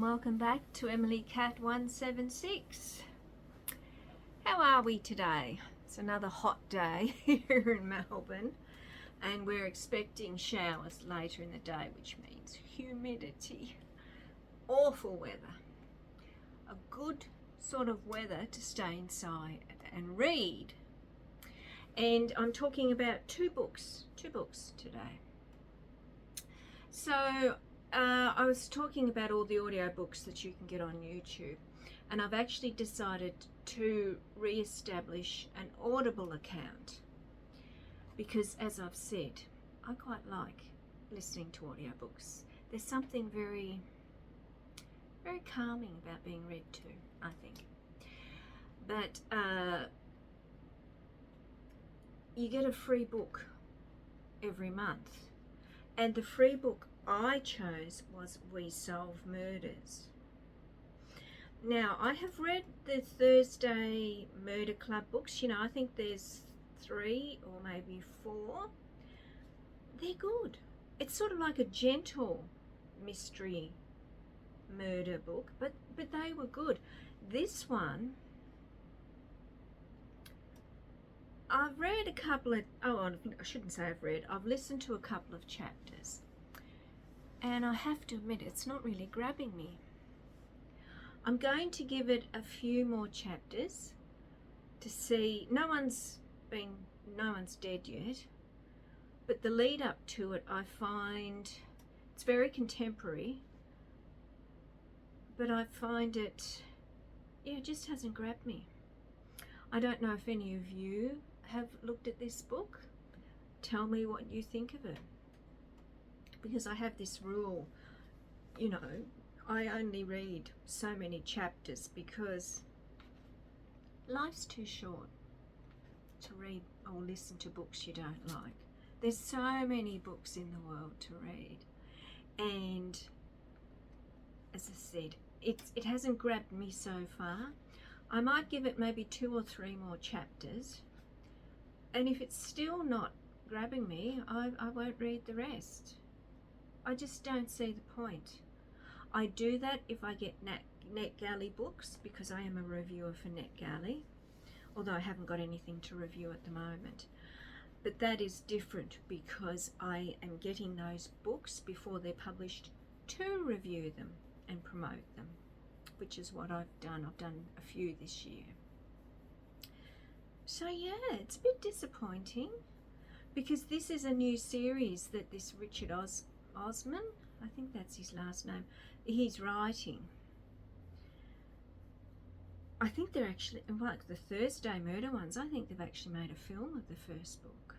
welcome back to Emily Cat 176. How are we today? It's another hot day here in Melbourne, and we're expecting showers later in the day, which means humidity. Awful weather. A good sort of weather to stay inside and read. And I'm talking about two books today. So I was talking about all the audiobooks that you can get on YouTube, and I've actually decided to re-establish an Audible account because, as I've said, I quite like listening to audiobooks. There's something very, very calming about being read to, I think. But you get a free book every month, and the free book I chose was We Solve Murders. Now, I have read the Thursday Murder Club books. You know, I think there's 3 or maybe 4. They're good. It's sort of like a gentle mystery murder book, but they were good. This one, I've read a couple of, I shouldn't say I've listened to a couple of chapters, and I have to admit it's not really grabbing me. I'm going to give it a few more chapters to see. No one's dead yet, but the lead up to it, I find it's very contemporary, but I find it, it just hasn't grabbed me. I don't know if any of you have looked at this book. Tell me what you think of it, because I have this rule, you know, I only read so many chapters because life's too short to read or listen to books you don't like. There's so many books in the world to read, and as I said, it hasn't grabbed me so far. I might give it maybe 2 or 3 more chapters, and if it's still not grabbing me, I won't read the rest. I just don't see the point. I do that if I get NetGalley books, because I am a reviewer for NetGalley, although I haven't got anything to review at the moment. But that is different because I am getting those books before they're published to review them and promote them, which is what I've done. I've done a few this year. So yeah, it's a bit disappointing because this is a new series that this Richard Osman, I think that's his last name, he's writing. I think they're actually, like the Thursday Murder ones, I think they've actually made a film of the first book.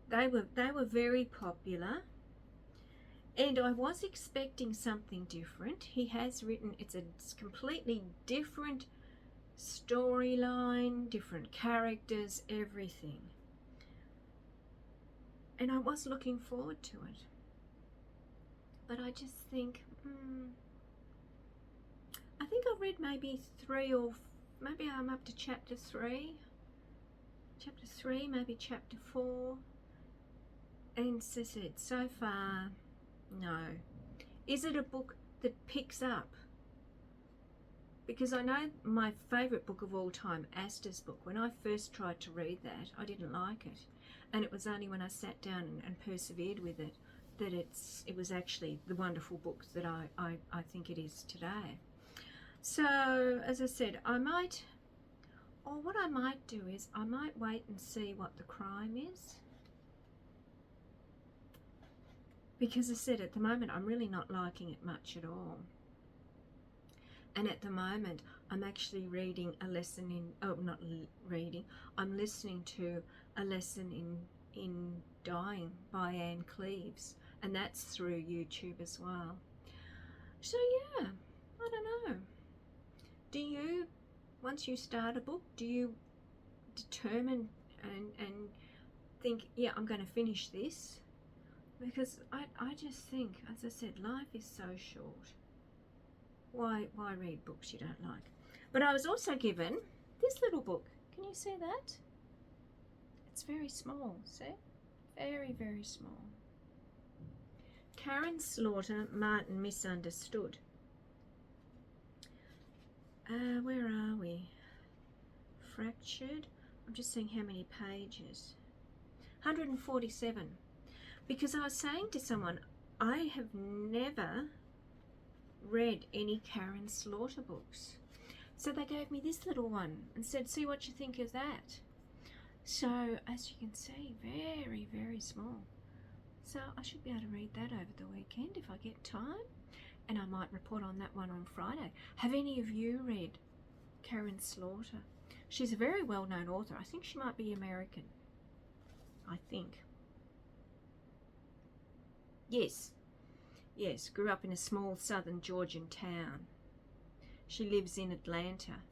They were very popular, and I was expecting something different. He has written, it's a completely different storyline, different characters, everything. And I was looking forward to it. But I just think, I think I've read maybe 3 or maybe I'm up to chapter 3, maybe chapter 4. And as I said, so far, no. Is it a book that picks up? Because I know my favourite book of all time, Asta's book, when I first tried to read that, I didn't like it. And it was only when I sat down and persevered with it that it was actually the wonderful book that I think it is today. So, as I said, what I might do is I might wait and see what the crime is. Because as I said, at the moment, I'm really not liking it much at all. And at the moment, I'm actually reading a lesson I'm listening to a lesson in Dying by Anne Cleeves, and that's through YouTube as well. So yeah, I don't know. Do you, once you start a book, do you determine and think, yeah, I'm going to finish this? Because I just think, as I said, life is so short. Why read books you don't like? But I was also given this little book. Can you see that? It's very small, see? Very, very small. Karin Slaughter, Martin Misunderstood. Where are we? Fractured. I'm just seeing how many pages. 147. Because I was saying to someone, I have never read any Karin Slaughter books. So they gave me this little one and said, see what you think of that. So as you can see, very, very small. So I should be able to read that over the weekend if I get time. And I might report on that one on Friday. Have any of you read Karin Slaughter? She's a very well-known author. I think she might be American. I think. Yes. Yes, grew up in a small southern Georgian town. She lives in Atlanta.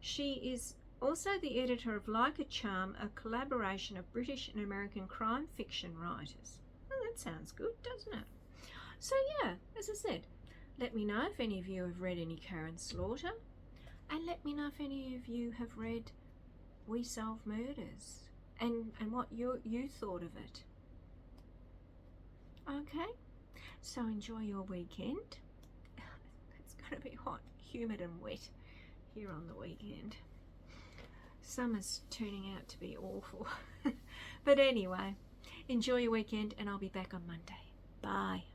She is also the editor of Like a Charm, a collaboration of British and American crime fiction writers. Well, that sounds good, doesn't it? So yeah, as I said, let me know if any of you have read any Karin Slaughter, and let me know if any of you have read We Solve Murders and what you thought of it. Okay, so enjoy your weekend. It's going to be hot, humid and wet here on the weekend. Summer's turning out to be awful. But anyway, enjoy your weekend and I'll be back on Monday. Bye.